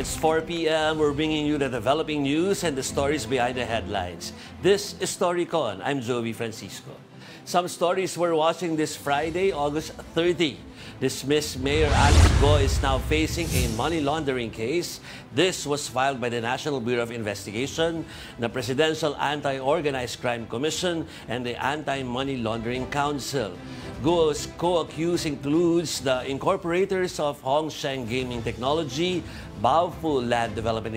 It's 4 p.m. We're bringing you the developing news and the stories behind the headlines. This is StoryCon. I'm Joey Francisco. Some stories we're watching this Friday, August 30. Dismissed Mayor Alice Go is now facing a money laundering case. This was filed by the National Bureau of Investigation, the Presidential Anti-Organized Crime Commission, and the Anti-Money Laundering Council. Go's co-accused includes the incorporators of Hongsheng Gaming Technology, Baofu Land Development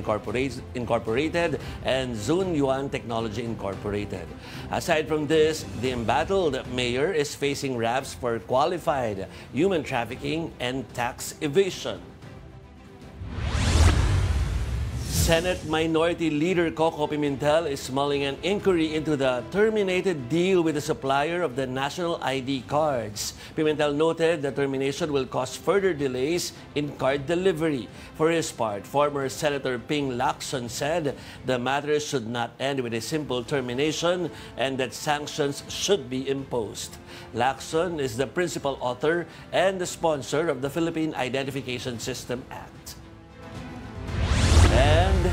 Incorporated, and Zunyuan Technology Incorporated. Aside from this, the embattled mayor is facing raps for qualified human trafficking and tax evasion. Senate Minority Leader Coco Pimentel is mulling an inquiry into the terminated deal with the supplier of the national ID cards. Pimentel noted the termination will cause further delays in card delivery. For his part, former Senator Ping Lacson said the matter should not end with a simple termination and that sanctions should be imposed. Lacson is the principal author and the sponsor of the Philippine Identification System Act. And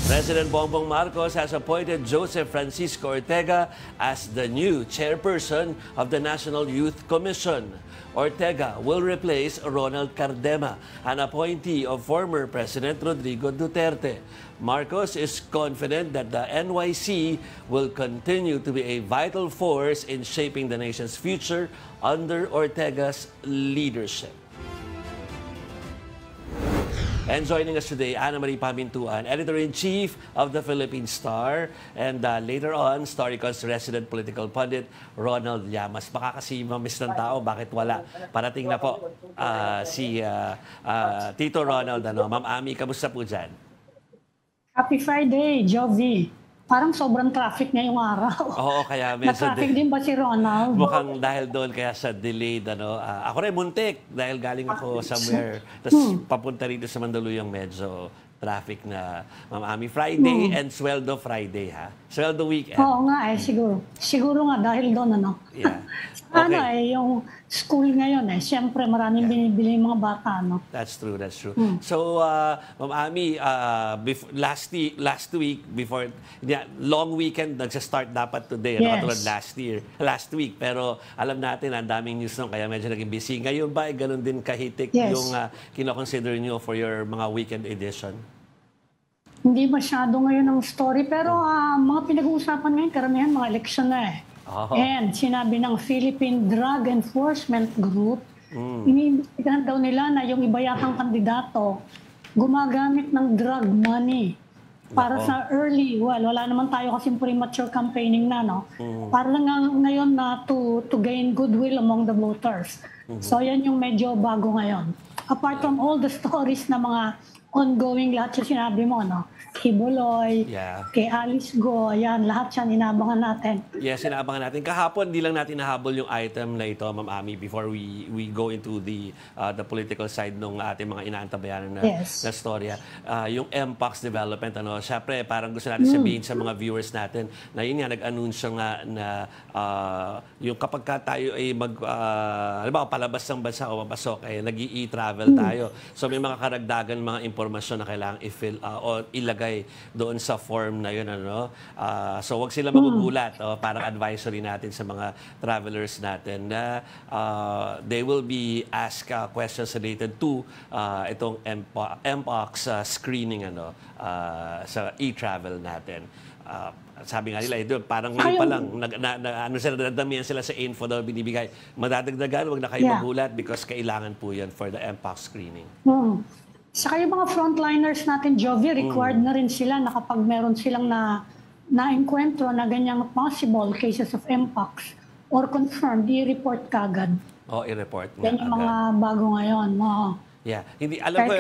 President Bongbong Marcos has appointed Joseph Francisco Ortega as the new chairperson of the National Youth Commission. Ortega will replace Ronald Cardema, an appointee of former President Rodrigo Duterte. Marcos is confident that the NYC will continue to be a vital force in shaping the nation's future under Ortega's leadership. And joining us today, Ana Marie Pamintuan, Editor-in-Chief of the Philippine Star, and later on, StoryCon's resident political pundit, Ronald Llamas. Baka kasi mamiss ng tao, bakit wala? Parating na po si Tito Ronald. Ma'am Ami, kamusta po dyan? Happy Friday, Jovi. Parang sobrang traffic ngayong araw. Oo, kaya medyo... Na-traffic din ba si Ronald? Mukhang dahil doon kaya sa delayed. Ako rin muntik dahil galing ako somewhere. Tapos papunta rito sa Mandaluyong medyo traffic na Ma'am Ami. Friday and Sweldo Friday, ha? Sweldo weekend. Oo nga siguro. Siguro nga dahil doon, Yeah. Okay. Yung school ngayon siyempre maraming binibili yung mga bata, That's true, that's true. So, Ma'am Ami, last week, before, long weekend, nagsa-start dapat today, katulad last week. Pero alam natin, ang daming news nung, kaya medyo naging busy. Ngayon ba, ganun din kahitik yung kinoconsider nyo for your mga weekend edition? Hindi masyado ngayon ang story, pero mga pinag-uusapan ngayon, karamihan mga eleksyon na And sinabi ng Philippine Drug Enforcement Group, iniimbestigahan daw nila na yung iba yatang kandidato gumagamit ng drug money para sa early, wala naman tayo kasing premature campaigning na, para lang ngayon na to gain goodwill among the voters. So yan yung medyo bago ngayon. Apart from all the stories na mga ongoing, lahat yung sinabi mo, Kibuloy, kay Alice Go, yan, lahat yan inabangan natin. Yes, inabangan natin. Kahapon, di lang natin nahabol yung item na ito, Ma'am Ami, before we go into the political side ng ating mga inaantabayanan na storya. Yung MPOX development, syempre, parang gusto natin sabihin sa mga viewers natin na yun nga, nag-anunsyo nga na yung kapag tayo ay palabas ng bansa o mapasok, nag-i-travel tayo. So may mga karagdagan, mga impormasyon na kailangan i-fill o ilagay doon sa form na yun. So wag sila magugulat. Parang advisory natin sa mga travelers natin na they will be asked questions related to itong MPOX screening sa e-travel natin. Sabi nga nila, parang ngayon pa lang, nadadamihan sila sa info daw binibigay. Madadagdagan, wag na kayo magulat because kailangan po yan for the MPOX screening. Saka yung mga frontliners natin, Jovi, required na rin sila na kapag meron silang na-enkwentro na ganyang possible cases of MPOX or confirmed, i-report kagad. I-report nga. Yan yung mga bago ngayon. Yeah. Hindi, alam ko,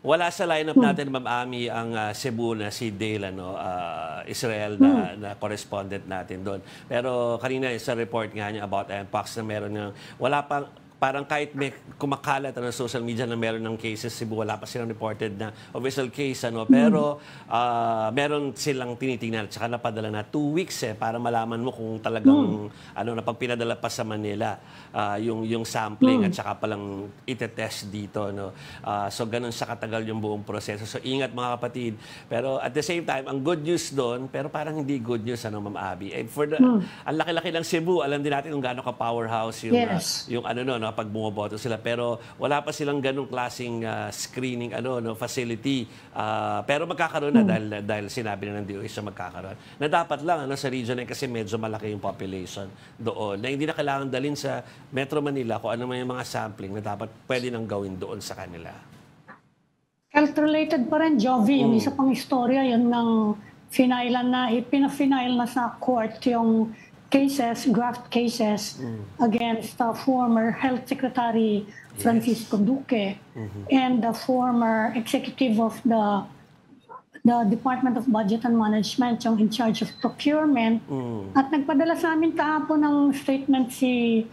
wala sa lineup natin, Ma'am Ami, ang Cebu na si Dale, Israel na correspondent natin doon. Pero kanina sa report nga niya about MPOX na meron wala pang parang kahit may kumakalat sa social media na meron ng cases, Cebu, wala pa silang reported na official case, pero meron silang tinitingnan at saka napadala na 2 weeks para malaman mo kung talagang na pag pinadala pa sa Manila yung sampling at saka palang itetest dito, so ganun sa katagal yung buong proseso. So ingat mga kapatid, pero at the same time ang good news doon, pero parang hindi good news, Ma'am Abby. For the ang laki-laki ng Cebu, alam din natin kung gaano ka powerhouse yung yung pag bumoboto sila, pero wala pa silang ganung klaseng screening facility, pero magkakaroon na dahil sinabi na ng DOH na magkakaroon, na dapat lang sa region kasi medyo malaki yung population doon, na hindi na kailangan dalhin sa Metro Manila kung ano man yung mga sampling na dapat pwede nang gawin doon sa kanila. Health-related pa rin, Jovi, yung isa pang istorya, yun ng pinafinail na sa court yung graft cases against the former Health Secretary Francisco Duque and the former executive of the Department of Budget and Management, yung in charge of procurement. At nagpadala sa amin kahapon ng statement si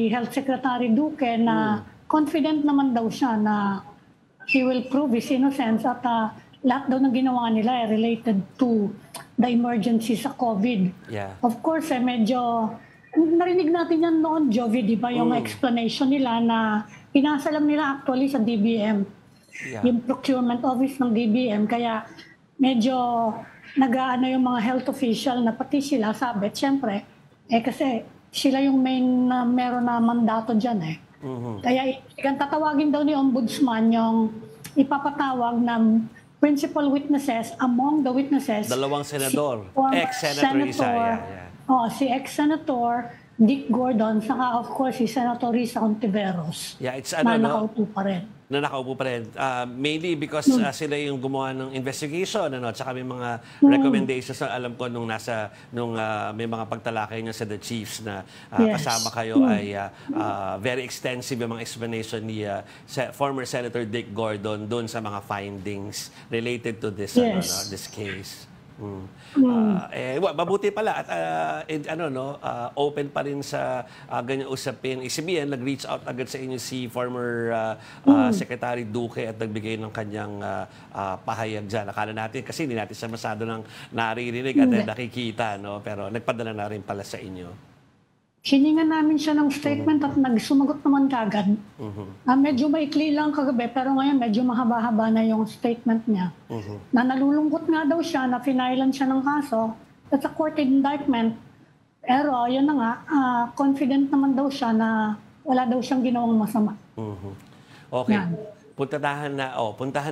Health Secretary Duque na confident naman daw siya na he will prove his innocence at lahat daw ng ginawa nila related to the emergency sa COVID. Of course, medyo narinig natin yan noon, Jovi, di ba? Yung explanation nila na pinasa lang nila actually sa DBM. Yung procurement office ng DBM. Kaya medyo nag-aano yung mga health official na pati sila sabit. Siyempre, kasi sila yung main na meron na mandato dyan Kaya tatawagin daw ni Ombudsman yung ipapatawag ng principal witnesses among the witnesses. Dalawang senador. Ex-senator isa. Si ex-senator Dick Gordon, saka of course si Senator Risa Ontiveros. It's na nakaupo pa rin. Na nakaupo pa rin. Mainly because sila yung gumawa ng investigation, at saka may mga recommendations na alam ko nung may mga pagtalakay niya sa the chiefs na kasama kayo ay very extensive yung mga explanation ni former Senator Dick Gordon doon sa mga findings related to this this case. Mabuti pala at open pa rin sa ganyang usapin. Isibihan, nag-reach out agad sa inyo si former Secretary Duque at nagbigay ng kanyang pahayag dyan. Akala natin, kasi hindi natin siya masyado nang naririnig at nakikita, pero nagpadala na rin pala sa inyo. Hiningan namin siya ng statement at nagsumagot naman kagad. Medyo maikli lang kagabi, pero ngayon medyo mahaba-haba na yung statement niya. Na nalulungkot nga daw siya na finailan siya ng kaso. That's a court indictment. Pero yun na nga, confident naman daw siya na wala daw siyang ginawang masama. Okay. Puntahan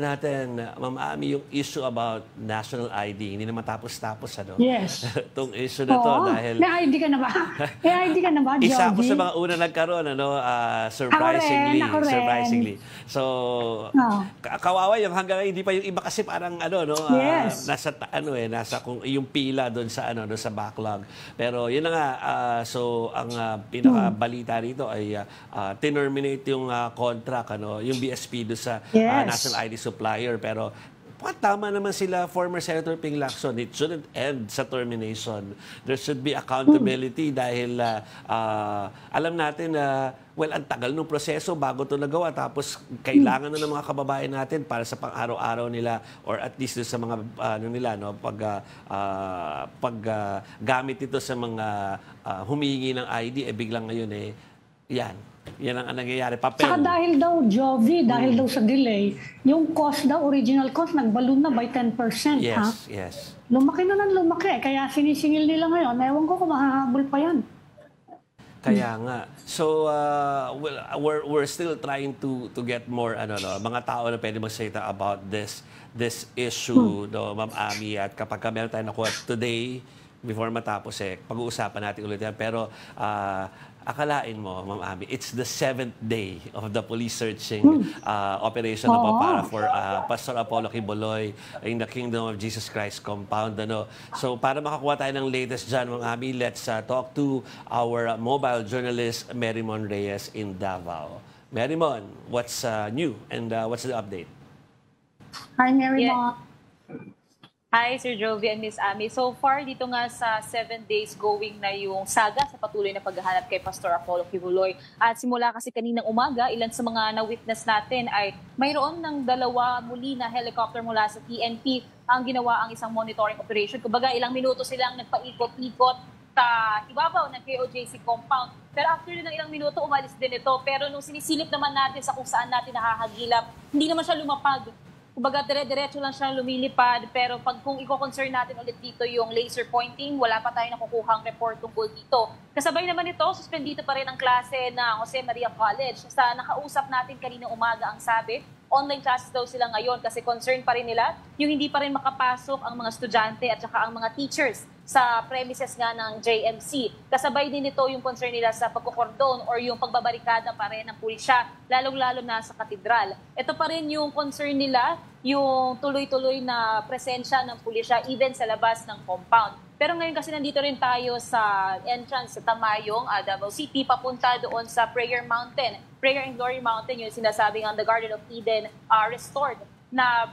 natin, Ma'am Ami, yung issue about national ID. Hindi na matapos-tapos, Yes. Itong issue na to dahil... May ID ka na ba? May ID ka na ba, Jovi? Isa ako sa mga una nagkaroon, surprisingly. Ako rin. Surprisingly. So, kawawa yung hanggang hindi pa yung iba kasi parang nasa yung pila doon sa doon sa backlog. Pero yun na nga, so ang pinakabalita rito ay terminate yung contract, yung BSP sa national ID supplier, pero tama naman sila, former Senator Ping Lacson, it shouldn't end sa termination. There should be accountability dahil alam natin na ang tagal ng proseso bago ito nagawa, tapos kailangan na ng mga kababayan natin para sa pang-araw-araw nila or at least sa mga gamit ito sa mga humihingi ng ID, biglang ngayon yan ang nangyayari. Papel. Saka dahil daw, Jovi, dahil daw sa delay, yung cost daw, original cost, nag-balloon na by 10%. Yes. Lumaki na ng lumaki. Kaya sinisingil nila ngayon. Ewan ko kung mahahabol pa yan. Kaya nga. So, we're still trying to get more mga tao na pwede magsalita about this issue, Ma'am Ami. At kapag meron tayo nakuha today, before matapos, pag-uusapan natin ulit yan. Pero, akalain mo, Ma'am Ami, it's the 7th day of the police searching operation para for Pastor Apollo Quiboloy in the Kingdom of Jesus Christ compound. So, para makakuha tayo ng latest dyan, Ma'am Ami, let's talk to our mobile journalist, Merrimon Reyes in Davao. Merrimon, what's new and what's the update? Hi, Merrimon. Hi, Sir Jovi and Miss Ami. So far, dito nga sa 7 days going na yung saga sa patuloy na paghahanap kay Pastor Apollo Kibuloy. At simula kasi kaninang umaga, ilan sa mga na-witness natin ay mayroon ng dalawa muli na helicopter mula sa PNP ang ginawa ang isang monitoring operation. Kumbaga, ilang minuto silang nagpaikot-ikot sa ibabaw ng KOJC compound. Pero after ng ilang minuto, umalis din ito. Pero nung sinisilip naman natin sa kung saan natin nakahagilap, hindi naman siya lumapag. Kumbaga, dire-diretso lang siya lumilipad, pero kung i-concern natin ulit dito yung laser pointing, wala pa tayo nakukuhang report tungkol dito. Kasabay naman ito, suspendito pa rin ang klase ng Jose Maria College. Sa nakausap natin kanina umaga ang sabi, online classes daw sila ngayon kasi concern pa rin nila yung hindi pa rin makapasok ang mga estudyante at saka ang mga teachers sa premises nga ng JMC. Kasabay din ito yung concern nila sa pagkukordon or yung pagbabarikada pa rin ng pulisya, lalong-lalo na sa katedral. Ito pa rin yung concern nila, yung tuloy-tuloy na presensya ng pulisya even sa labas ng compound. Pero ngayon kasi nandito rin tayo sa entrance sa Tamayong, Davao City, papunta doon sa Prayer Mountain. Prayer and Glory Mountain, yung sinasabing ang the Garden of Eden restored na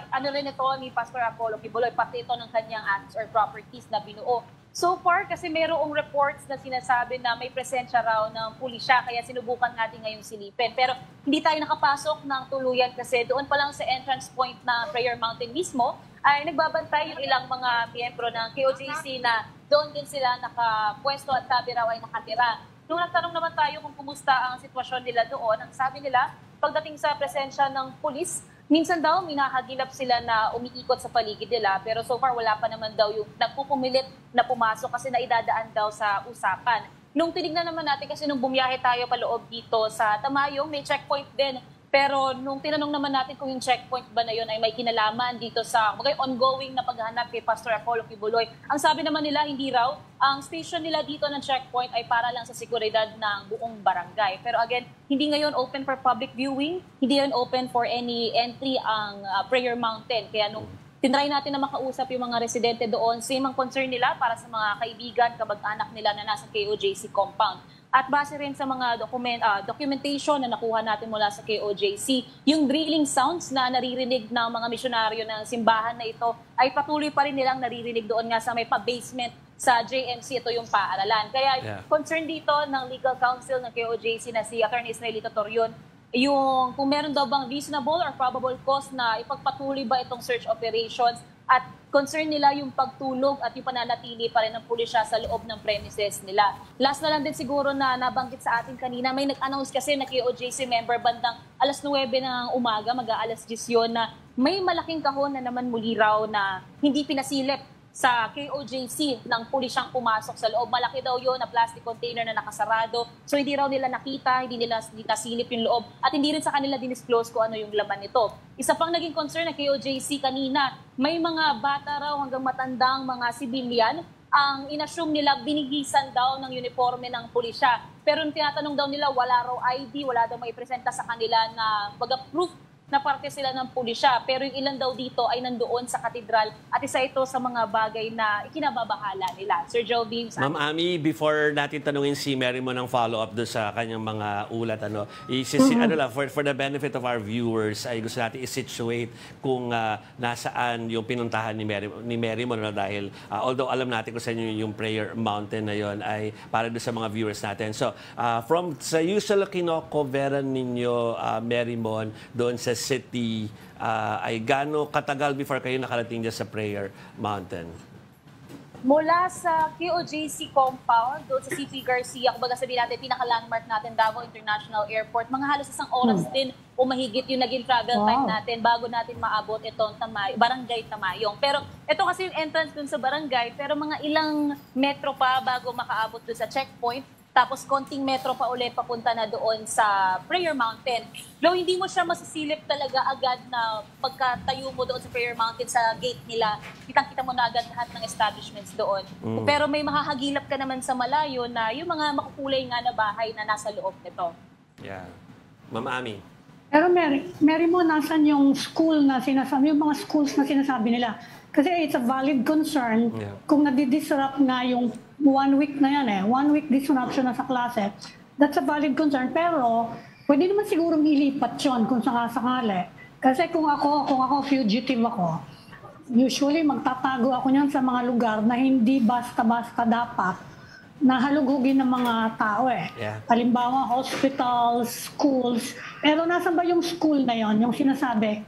ano rin ito ni Pastor Apollo Kibuloy, pati ito ng kanyang assets or properties na binuo. So far, kasi mayroong reports na sinasabi na may presensya raw ng pulisya, kaya sinubukan natin ngayong silipin. Pero hindi tayo nakapasok ng tuluyan kasi doon pa lang sa entrance point na Prayer Mountain mismo, ay nagbabantay yung ilang mga miyembro ng KOJC na doon din sila nakapwesto at sabi raw ay nakatira. Nung nagtanong naman tayo kung kumusta ang sitwasyon nila doon, ang sabi nila, pagdating sa presensya ng pulis, minsan daw minahagilap sila na umiikot sa paligid nila, pero so far wala pa naman daw yung nagpupumilit na pumasok kasi naidadaan daw sa usapan. Nung tinignan naman natin kasi nung bumiyahe tayo paloob dito sa Tamayong, may checkpoint din. Pero nung tinanong naman natin kung yung checkpoint ba na yun ay may kinalaman dito sa ongoing na paghahanap kay Pastor Apollo Kibuloy, ang sabi naman nila hindi raw. Ang station nila dito ng checkpoint ay para lang sa seguridad ng buong barangay. Pero again, hindi ngayon open for public viewing, hindi ngayon open for any entry ang Prayer Mountain. Kaya nung tinry natin na makausap yung mga residente doon, same ang concern nila para sa mga kaibigan, kamag-anak nila na nasa KOJC compound. At base rin sa mga documentation na nakuha natin mula sa KOJC, yung drilling sounds na naririnig ng mga misyonaryo ng simbahan na ito ay patuloy pa rin nilang naririnig doon nga sa may pa-basement sa JMC. Ito yung paaralan. Kaya concern dito ng legal counsel ng KOJC na si Attorney Israelito Torion, yung kung meron daw bang reasonable or probable cause na ipagpatuloy ba itong search operations at concern nila yung pagtulog at yung pananatili pa rin ng pulisya sa loob ng premises nila. Last na lang din siguro na nabanggit sa atin kanina, may nag-announce kasi na KOJC member bandang alas 9 ng umaga, mag-aalas 10 yun, na may malaking kahon na naman muli raw na hindi pinasilip sa KOJC ng pulisyang pumasok sa loob. Malaki daw yun na plastic container na nakasarado. So hindi raw nila nakita, hindi nila nasilip yung loob at hindi rin sa kanila dinisclose kung ano yung laman nito. Isa pang naging concern ng KOJC kanina, may mga bata raw hanggang matandang mga sibilyan ang inassume nila binigisan daw ng uniforme ng pulisya. Pero tinatanong daw nila wala raw ID, wala daw may presenta sa kanila na proof na parte sila ng pulisya. Pero yung ilan daw dito ay nandoon sa katedral at isa ito sa mga bagay na ikinababahala nila. Sir Jovi. Ma'am Ami, before natin tanungin si Mary mo ng follow-up doon sa kanyang mga ulat, ano lang, for the benefit of our viewers, ay gusto natin i-situate kung nasaan yung pinuntahan ni Mary mo na dahil although alam natin kung saan yung Prayer Mountain na yon ay para doon sa mga viewers natin. So, from sa usual kinocoveran ninyo, Mary Mon, doon sa city, ay gaano katagal before kayo nakarating dyan sa Prayer Mountain? Mula sa KOJC compound, doon sa CP Garcia, kumbaga sabihin natin, pinaka-landmark natin, Davao International Airport, mga halos isang oras din o mahigit yung naging travel time natin bago natin maabot itong Barangay Tamayong. Pero ito kasi yung entrance doon sa barangay, pero mga ilang metro pa bago makaabot doon sa checkpoint. Tapos konting metro pa ulit papunta na doon sa Prayer Mountain. Though hindi mo siya masisilip talaga agad na pagkatayo mo doon sa Prayer Mountain sa gate nila, kitang-kita mo na agad lahat ng establishments doon. Pero may makahagilap ka naman sa malayo na yung mga makukulay nga na bahay na nasa loob nito. Yeah. Ma'am Ami. Pero Mary mo, nasan yung school na sinasabi, yung mga schools na sinasabi nila? Kasi it's a valid concern kung nadi-disrupt nga yung 1 week na yan 1 week disruption na sa klase. That's a valid concern. Pero pwede naman siguro ilipat yun kung sakasakali. Kasi kung ako fugitive ako, Usually, magtatago ako niyan sa mga lugar na hindi basta-basta dapat nahalugugin ng mga tao eh. Yeah. Halimbawa, hospitals, schools. Pero nasan ba yung school na yon, yung sinasabi?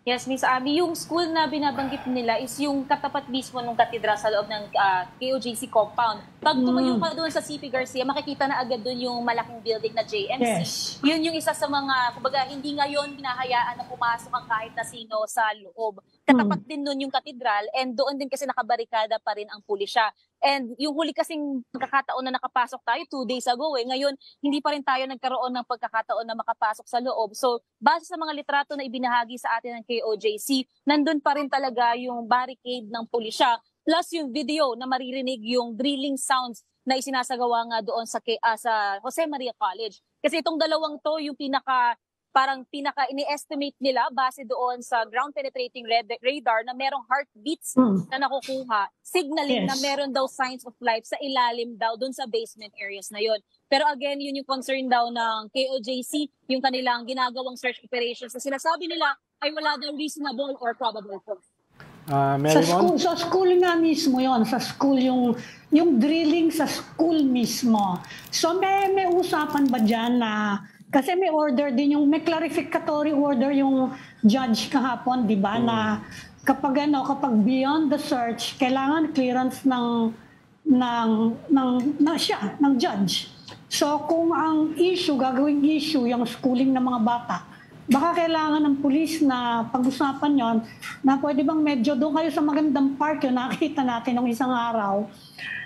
Yes, Miss Abby, yung school na binabanggit nila is yung katapat mismo ng katedral sa loob ng KOJC compound. Pag tumayo ka doon sa CP Garcia, makikita na agad doon yung malaking building na JMC. Yes. Yun yung isa sa mga, kumbaga, hindi ngayon hinahayaan na pumasok ang kahit na sino sa loob. Katapat din doon yung katedral and doon din kasi nakabarikada pa rin ang pulisya. And yung huli kasing pagkakataon na nakapasok tayo 2 days ago ngayon hindi pa rin tayo nagkaroon ng pagkakataon na makapasok sa loob. So base sa mga litrato na ibinahagi sa atin ng KOJC, nandun pa rin talaga yung barricade ng pulisya plus yung video na maririnig yung drilling sounds na isinasagawa nga doon sa Jose Maria College. Kasi itong dalawang to yung pinaka ini-estimate nila base doon sa ground penetrating radar na merong heartbeats na nakukuha, signaling na meron daw signs of life sa ilalim daw doon sa basement areas na yon. Pero again, yun yung concern daw ng KOJC, yung kanilang ginagawang search operations na sinasabi nila ay wala daw reasonable or probable cause. Sa school nga mismo yon, sa school yung drilling sa school mismo. So may usapan ba dyan na kasi may order din may clarificatory order yung judge kahapon, di ba? Na kapag beyond the search, kailangan clearance ng judge. So kung ang gagawing issue, yung schooling ng mga bata, baka kailangan ng pulis na pag-usapan yon na pwede bang medyo doon kayo sa magandang park yun, nakita natin nung isang araw,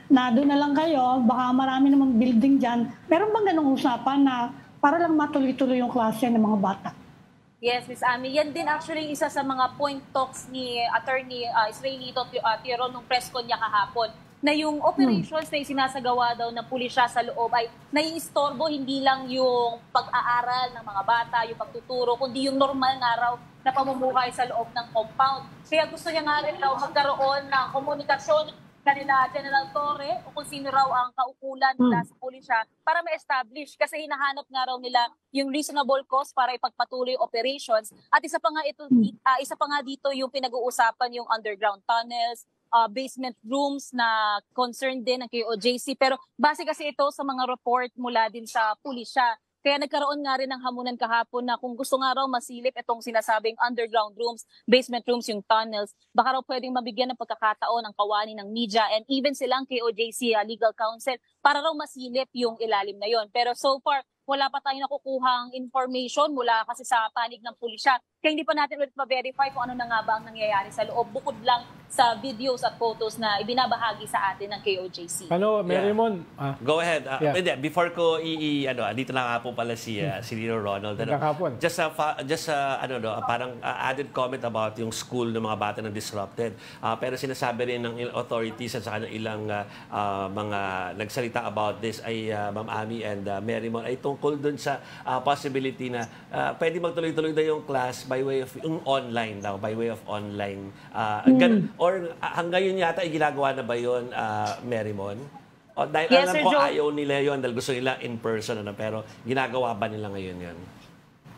na doon na lang kayo, baka marami namang building dyan. Meron bang ganong usapan na para lang matuloy-tuloy yung klase ng mga bata? Yes, Ms. Ami. Yan din actually isa sa mga point talks ni Attorney Israelito Tiro nung press con niya kahapon na yung operations na isinasagawa daw ng pulisya sa loob ay naiistorbo hindi lang yung pag-aaral ng mga bata, yung pagtuturo, kundi yung normal na raw na pamumuhay sa loob ng compound. Kaya gusto niya nga rin daw magkaroon ng komunikasyon kanila General Torre o kung sino raw ang kaukulan nila sa pulisya para ma-establish kasi hinahanap nga raw nila yung reasonable cause para ipagpatuloy operations at isa pa nga dito yung pinag-uusapan yung underground tunnels, basement rooms na concern din ng KOJC pero base kasi ito sa mga report mula din sa pulisya. Kaya nagkaroon nga rin ng hamunan kahapon na kung gusto nga raw masilip itong sinasabing underground rooms, basement rooms, yung tunnels, baka raw pwedeng mabigyan ng pagkakataon ang kawani ng media and even silang KOJC Legal Counsel para raw masilip yung ilalim na yon. Pero so far, wala pa tayong nakukuhang information mula kasi sa panig ng pulisya. Kaya hindi pa natin ulit ma-verify kung ano na nga ba ang nangyayari sa loob bukod lang sa videos at photos na ibinabahagi sa atin ng KOJC. Ano, Marymon? Go ahead. Before ko dito na nga po pala si Nino Ronald. Parang added comment about yung school ng mga bata na disrupted. Pero sinasabi rin ng authorities at saka ng ilang mga nagsalita about this ay Ma'am Ami and Marymon ay tungkol dun sa possibility na pwede magtuloy-tuloy na yung class by way of yung online daw, by way of online. Or hanggang yun yata ay ginagawa na ba yun, Marymon? O dahil yes, alam ko ayaw nila yun dahil gusto nila in person, pero ginagawa ba nila ngayon yun?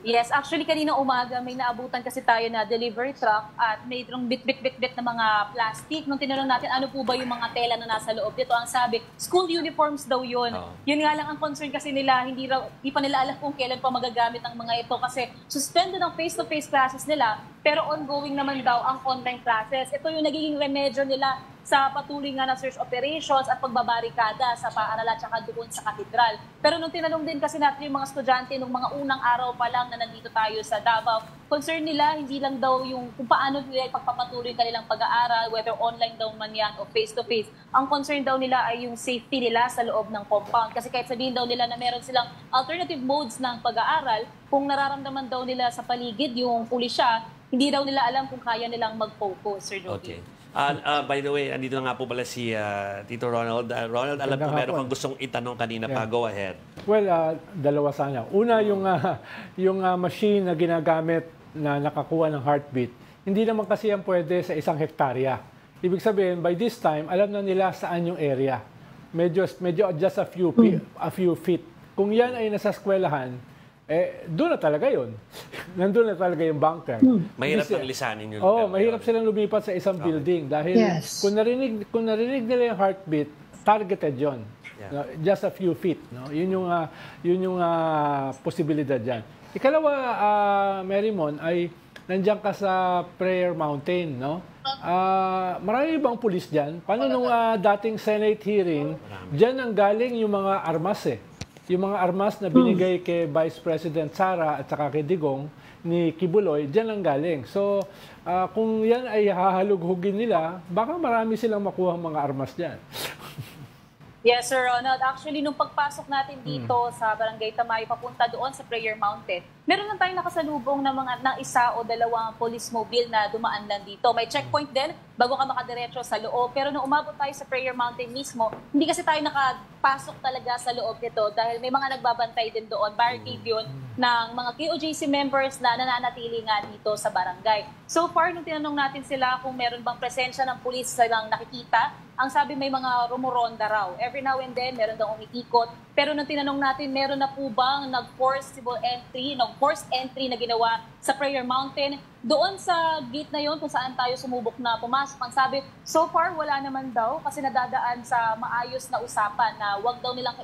Yes, actually kanina umaga may naabutan kasi tayo na delivery truck at may bit na mga plastic. Nung tinanong natin ano po ba yung mga tela na nasa loob dito, ang sabi, school uniforms daw yun. Yun nga lang ang concern kasi nila, hindi pa nila alam kung kailan pa magagamit ang mga ito kasi suspended ang face-to-face classes nila pero ongoing naman daw ang online classes. Ito yung nagiging remedyo nila sa patuloy nga na search operations at pagbabarikada sa paaralan at doon sa katedral. Pero nung tinanong din kasi natin yung mga estudyante nung mga unang araw pa lang na nandito tayo sa Davao, concern nila hindi lang daw yung kung paano nila ipagpapatuloy kanilang pag-aaral, whether online daw man yan o face-to-face. Ang concern daw nila ay yung safety nila sa loob ng compound. Kasi kahit sabihin daw nila na meron silang alternative modes ng pag-aaral, kung nararamdaman daw nila sa paligid yung pulisya, hindi daw nila alam kung kaya nilang mag-focus, Sir Jody. Okay. By the way, andito na nga po pala si Tito Ronald. Ronald, alam ko meron kang gustong itanong kanina pa. Go ahead. Well, dalawa sana. Una, yung machine na ginagamit na nakakuha ng heartbeat, hindi naman kasi yan pwede sa 1 hektarya. Ibig sabihin, by this time, alam na nila saan yung area. Medyo just a few feet. Kung yan ay nasa eskwelahan, doon na talaga yun. Nandun na talaga yung bunker. Mahirap ang lisanin yun. Mahirap silang lumipat sa isang building dahil kung narinig nila yung heartbeat, targeted yon. No, just a few feet. No? Yun yung posibilidad dyan. Ikalawa, Marymon, ay nandiyan ka sa Prayer Mountain. No? Marami bang pulis dyan? Paano nung dating Senate hearing, dyan ang galing yung mga armas Yung mga armas na binigay kay Vice President Sara at saka kay Digong ni Kibuloy, dyan ang galing. So, kung yan ay hahalughugin nila, baka marami silang makuha mga armas dyan. Yes, Sir Ronald. Actually, nung pagpasok natin dito sa Barangay Tamayo, papunta doon sa Prayer Mountain, meron lang tayong nakasalubong ng isa o dalawang police mobile na dumaan lang dito. May checkpoint din bago ka makadiretso sa loob. Pero nung umabot tayo sa Prayer Mountain mismo, hindi kasi tayo nakapasok talaga sa loob nito dahil may mga nagbabantay din doon. Barricade yun ng mga KOJC members na nananatili nga dito sa barangay. So far, nung tinanong natin sila kung meron bang presensya ng police silang nakikita, ang sabi may mga rumuronda raw. Every now and then, meron daw umiikot. Pero nung tinanong natin, meron na po bang forced entry na ginawa sa Prayer Mountain? Doon sa gate na yon kung saan tayo sumubok na pumasok, ang sabi, so far wala naman daw kasi nadadaan sa maayos na usapan na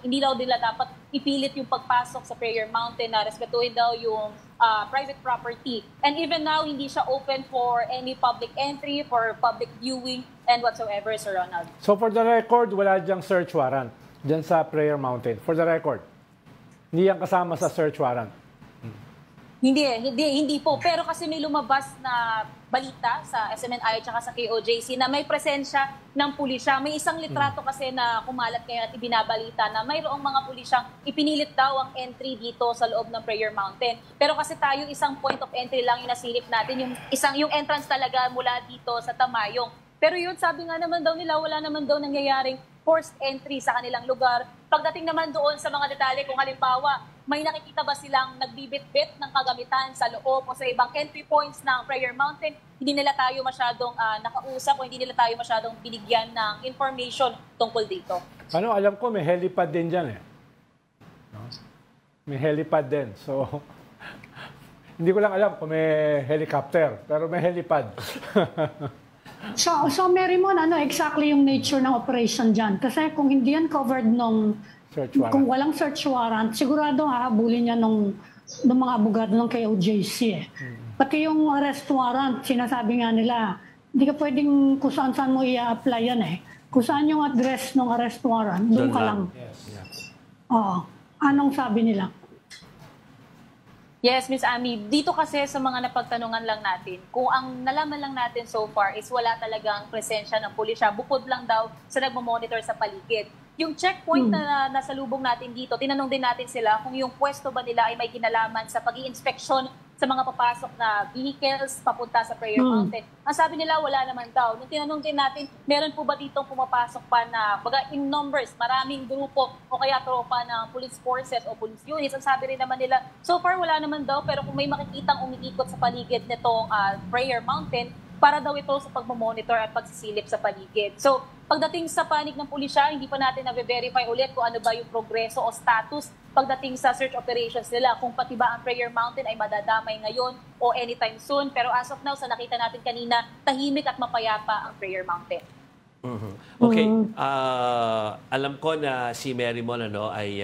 hindi daw nila dapat ipilit yung pagpasok sa Prayer Mountain, na respetuhin daw yung private property. And even now, hindi siya open for any public entry, for public viewing, and whatsoever, Sir Ronald. So for the record, wala diyang search warrant dyan sa Prayer Mountain. For the record, hindi yan kasama sa search warrant. Hindi po. Pero kasi may lumabas na balita sa SMNI at sa KOJC na may presensya ng pulisya. May isang litrato kasi na kumalat ngayon at ibinabalita na mayroong mga pulisyang ipinilit daw ang entry dito sa loob ng Prayer Mountain. Pero kasi tayo isang point of entry lang yung nasilip natin, yung entrance talaga mula dito sa Tamayong. Pero yun, sabi nga naman daw nila, wala naman daw nangyayaring forced entry sa kanilang lugar. Pagdating naman doon sa mga detalye, kung halimbawa, may nakikita ba silang nagbibit-bit ng kagamitan sa loob o sa ibang entry points ng Prayer Mountain, hindi nila tayo masyadong nakausap o hindi nila tayo masyadong binigyan ng information tungkol dito. Alam ko may helipad din dyan No? May helipad din. So, hindi ko lang alam kung may helicopter, pero may helipad. So Marymon, exactly yung nature ng operation dyan? Kasi kung hindi yan covered kung walang search warrant, sigurado hahabulin niya ng mga abogado ng KOJC. Pati yung arrest warrant, sinasabi nga nila, hindi ka pwedeng kung saan mo i-apply yan Kung saan yung address ng arrest warrant, doon ka lang. Yes. Oo. Anong sabi nila? Yes, Miss Ami. Dito kasi sa mga napagtanungan lang natin, kung ang nalaman lang natin so far is wala talagang presensya ng pulisya, bukod lang daw sa nagmamonitor sa paligid. Yung checkpoint na nasalubong natin dito, tinanong din natin sila kung yung pwesto ba nila ay may kinalaman sa pag-i-inspeksyon sa mga papasok na vehicles papunta sa Prayer Mountain. Ang sabi nila, wala naman daw. Nung tinanong din natin, meron po ba ditong pumapasok pa na in numbers, maraming grupo o kaya tropa ng police forces o police units? Ang sabi rin naman nila, so far wala naman daw, pero kung may makikitang umiikot sa paligid nitong Prayer Mountain, para daw ito sa pagmamonitor at pagsisilip sa paligid. So, pagdating sa panig ng pulisya, hindi pa natin na-verify ulit kung ano ba yung progreso o status pagdating sa search operations nila, kung pati ba ang Prayer Mountain ay madadamay ngayon o anytime soon. Pero as of now, sa nakita natin kanina, tahimik at mapayapa ang Prayer Mountain. Okay. Alam ko na si Marymon ay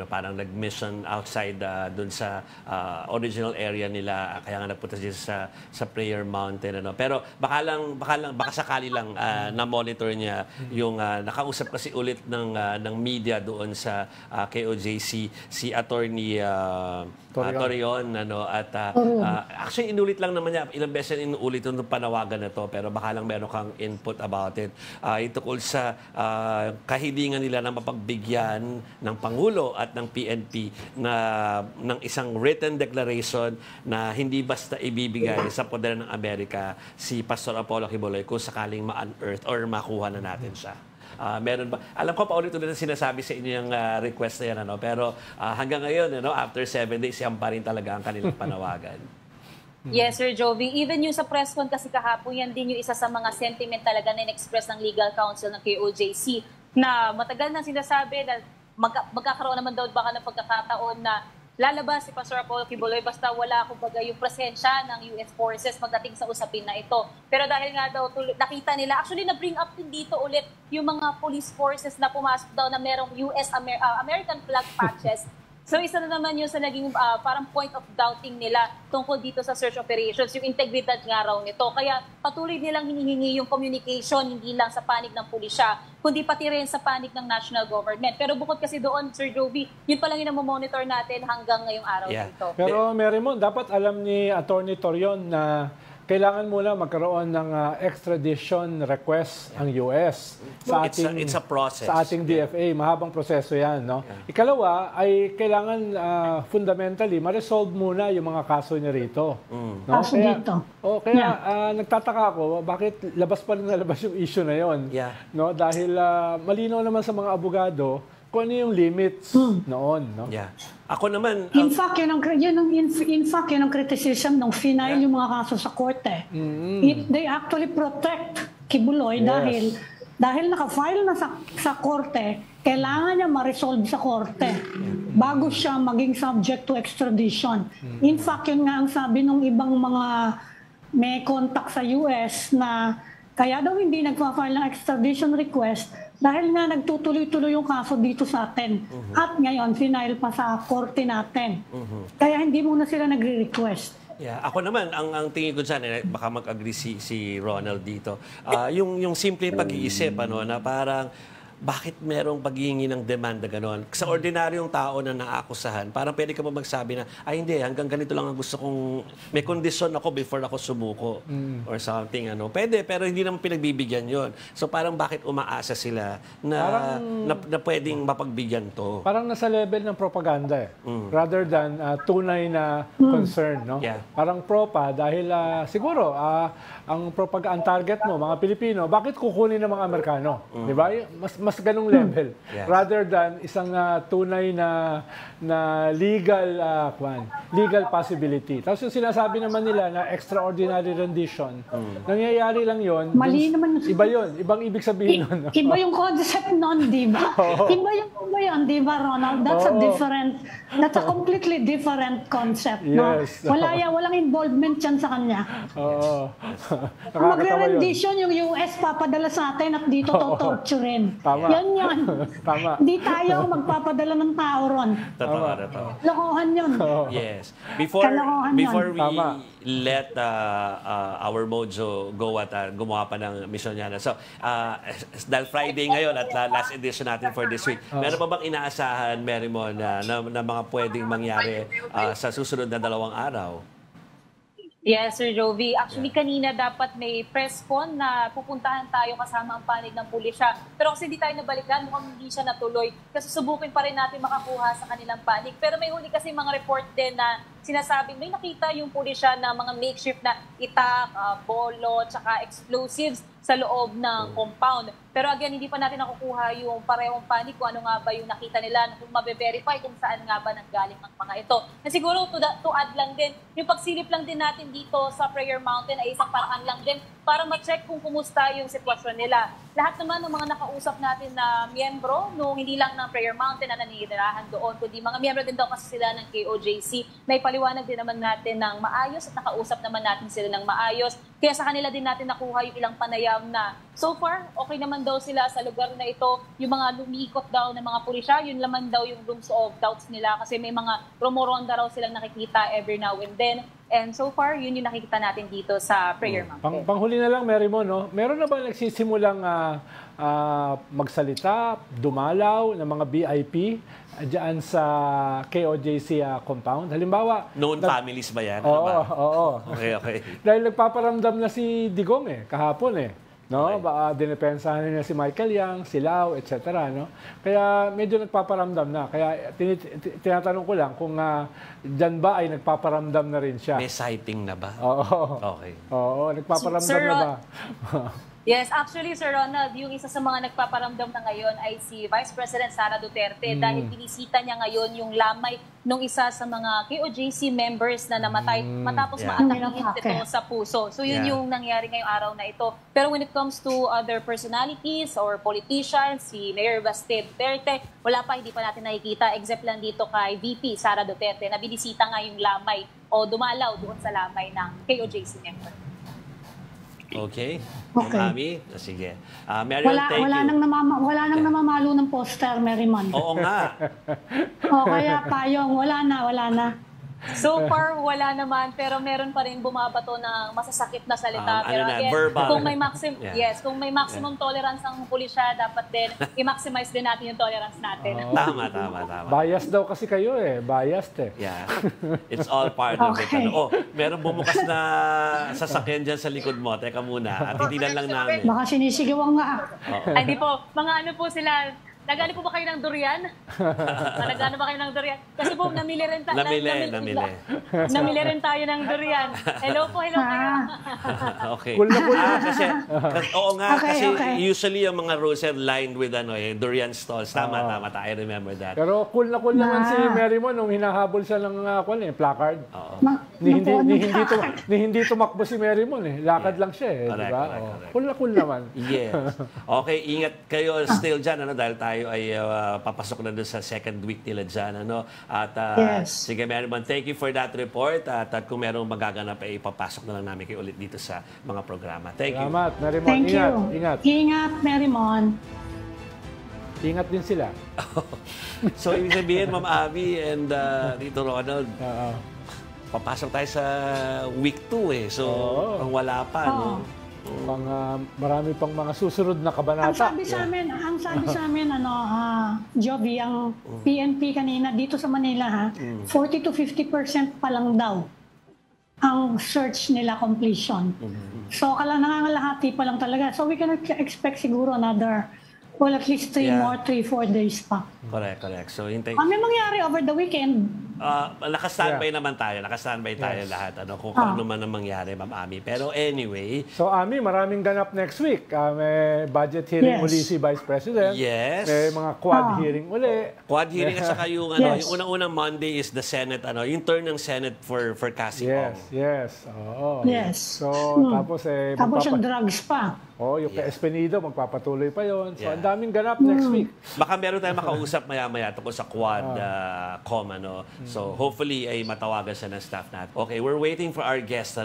parang nag-mission outside dun sa original area nila, kaya nga nagpunta siya sa Prayer Mountain Pero baka sakali lang na monitor niya yung nakausap kasi ulit ng media doon sa KOJC si Attorney Torion actually inulit lang naman niya, ilang beses inulit yung panawagan na to, pero baka lang meron kang input about it. Ito sa kahilingan nila na mapagbigyan ng Pangulo at ng PNP ng isang written declaration na hindi basta ibibigay sa poder ng Amerika si Pastor Apollo Kibuloy kung sakaling ma-unearth or makuha na natin siya. Meron ba? Alam ko paulit-ulit na sinasabi sa inyo yung request na yan, pero hanggang ngayon, after 7 days, yan pa rin talaga ang kanilang panawagan. Yes, Sir Jovi. Even yung sa press con kasi kahapon, yan din yung isa sa mga sentiment talaga na in-express ng legal counsel ng KOJC na matagal na sinasabi na magkakaroon naman daw baka ng pagkakataon na lalabas si Pastor Apollo Kibuloy basta wala kumbaga yung presensya ng US forces pagdating sa usapin na ito. Pero dahil nga daw nakita nila, actually na-bring up din dito ulit yung mga police forces na pumasok daw na merong American flag patches. So isa na naman yun sa naging parang point of doubting nila tungkol dito sa search operations, yung integridad nga raw nito. Kaya patuloy nilang hinihingi yung communication, hindi lang sa panig ng pulisya, kundi pati rin sa panig ng national government. Pero bukod kasi doon, Sir Joby, yun pa lang yung monitor natin hanggang ngayong araw dito. Pero Marymon, dapat alam ni Attorney Torion na kailangan muna magkaroon ng extradition request ang US sa ating, it's a process. Sa ating DFA. Mahabang proseso yan. No? Ikalawa ay kailangan fundamentally ma-resolve muna yung mga kaso niya rito. No? Kaso dito. Kaya nagtataka ako bakit labas pa rin nalabas yung issue na yon. No? Dahil malinaw naman sa mga abogado kung ano yung limits noon. No? Ako naman... In fact, yun ang criticism ng final yung mga kaso sa korte. They actually protect Kibuloy dahil naka-file na sa korte, kailangan niya ma-resolve sa korte bago siya maging subject to extradition. In fact, yun nga ang sabi ng ibang mga may contact sa US na kaya daw hindi nagpa-file ng extradition request dahil nga nagtutuloy-tuloy yung kaso dito sa atin. At ngayon, final pa sa korte natin. Kaya hindi muna sila nagre-request. Ako naman, ang tingin ko dyan, baka mag-agree si Ronald dito, yung simple pag-iisip, na parang, bakit merong paghihingi ng demanda ganon? Sa ordinaryong tao na naakusahan, parang pwede ka ba magsabi na, ay hindi, hanggang ganito lang ang gusto kong, may kondisyon ako before ako sumuko or something. Pwede, pero hindi naman pinagbibigyan yon. So parang bakit umaasa sila na pwedeng mapagbigyan to? Parang nasa level ng propaganda rather than tunay na concern. No? Parang propa dahil siguro ang target mo, mga Pilipino, bakit kukunin ng mga Amerikano? Di ba? Mas ganung level rather than isang tunay na legal possibility. Tapos yung sinasabi naman nila na extraordinary rendition, nangyayari lang yon. Mali naman. Iba yon, ibang ibig sabihin nun. Iba yung concept nun, di ba? Iba yun, di ba, Ronald? That's a completely different concept. Yes. No? Walang involvement yan sa kanya. Magre-rendition yung US papadala sa atin at dito torturin. Yan. Tama. Hindi tayo magpapadala ng tao ron. Totoo. Lokohan yun. Yes. Before we let our mojo go at gumawa pa ng mission niya. So, dahil Friday ngayon at last edition natin for this week, meron pa bang inaasahan, Marymon, na mga pwedeng mangyari sa susunod na 2 araw? Yes, Sir Jovi. Actually, kanina dapat may press con na pupuntahan tayo kasama ang panig ng pulisya. Pero kasi hindi tayo nabalikan, mukhang hindi siya natuloy. Kasi subukin pa rin natin makakuha sa kanilang panig. Pero may huli kasi mga report din na sinasabing may nakita yung pulisya na mga makeshift na itak, bolo, tsaka explosives sa loob ng compound. Pero again, hindi pa natin nakukuha yung parehong panig kung ano nga ba yung nakita nila, kung mabe-verify kung saan nga ba nanggaling ang mga ito. Na siguro to add lang din, yung pagsilip lang din natin dito sa Prayer Mountain ay isang paraan lang din para ma-check kung kumusta yung sitwasyon nila. Lahat naman ng mga nakausap natin na miyembro, hindi lang ng Prayer Mountain na naninirahan doon, kundi mga miyembro din daw kasi sila ng KOJC, na ipaliwanag din naman natin ng maayos at nakausap naman natin sila ng maayos. Kaya sa kanila din natin nakuha yung ilang panayam na so far, okay naman daw sila sa lugar na ito. Yung mga lumiikot daw ng mga pulisya, yun naman daw yung rooms of doubts nila kasi may mga rumoronda raw silang nakikita every now and then. And so far, yun yung nakikita natin dito sa Prayer Mountain. Panghuli na lang, Marymon, meron na ba nagsisimulang magsalita, dumalaw ng mga VIP diyan sa KOJC compound? Halimbawa... Known families ba yan? Oo. Okay. Dahil nagpaparamdam na si Digong kahapon no? Okay. Dinepensahan niya si Michael Yang, si Lau, etc. No? Kaya medyo nagpaparamdam na. Kaya tinatanong ko lang kung dyan ba ay nagpaparamdam na rin siya. May sighting na ba? Oo. Okay. Oo, nagpaparamdam na ba? Yes, actually, Sir Ronald, yung isa sa mga nagpaparamdam na ngayon ay si Vice President Sara Duterte dahil binisita niya ngayon yung lamay nung isa sa mga KOJC members na namatay matapos maatakihin ito sa puso. So yun yung nangyari ngayong araw na ito. Pero when it comes to other personalities or politicians, si Mayor Baste Duterte, wala pa, hindi pa natin nakikita except lang dito kay VP Sara Duterte na binisita nga yung lamay o dumalaw doon sa lamay ng KOJC member. Okay. Mami, sige. Marion, thank you. Wala nang namamalo ng poster, Merriman. Oo nga. O kaya payong, wala na. So far, wala naman, pero meron pa rin bumabato ng masasakit na salita. Pero again, verbal. kung may maximum tolerance ang pulisya, dapat din i-maximize din natin yung tolerance natin. Tama. Bias daw kasi kayo biased Yeah. It's all part of it. Meron bumukas na sasakyan dyan sa likod mo. Teka muna. At hindi lang namin. Baka sinisigawan nga. Ay, di po. Mga ano po sila, nagano po ba kayo ng durian? Nagano ba kayo ng durian? Kasi po, namili rin tayo ng durian. Hello po kayo. Okay. Kasi usually yung mga roads are lined with durian stalls. Tama. I remember that. Pero cool naman si Merriman nung hinahabol siya ng placard. Hindi tumakbo si Merriman Lakad lang siya Correct, diba? Correct. Cool naman. Yes. Okay, ingat kayo still dyan dahil tayo ay papasok na doon sa second week nila dyan. At sige, Merriman, thank you for that report. At kung merong magaganap ay ipapasok na lang namin kayo ulit dito sa mga programa. Thank you. Salamat, Merriman. Thank you. Ingat, Merriman. Ingat din sila. So, ibig sabihin, Ma'am Abby and Tito Ronald, papasok tayo sa week 2 So, wala pa, no? Marami pang mga susunod na kabanata. Ang sabi sa amin, Joby, ang PNP kanina dito sa Manila, 40 to 50% pa lang daw ang search nila completion. So, nangangalahati pa lang talaga. So, we can expect siguro another, at least 3-4 days pa. Correct. So, hintay. May mangyari over the weekend. Naka-standby naman tayo. Naka-standby tayo lahat. Kung ano man ang mangyari, Ma'am Ami. Pero anyway. So, Ami, maraming ganap next week. May budget hearing uli si Vice President. Yes. May mga quad hearing uli. Quad hearing at saka yung, yung unang-unang Monday is the Senate, yung turn ng Senate for Cassie Ong. Yes. Yes. So, tapos yung drugs pa. Yung kay Espenido, magpapatuloy pa yon. So, ang daming ganap next week. Baka meron tayong makausap maya-maya tungkol sa quad com, So, hopefully ay matawagan siya ng staff natin. Okay, we're waiting for our guest,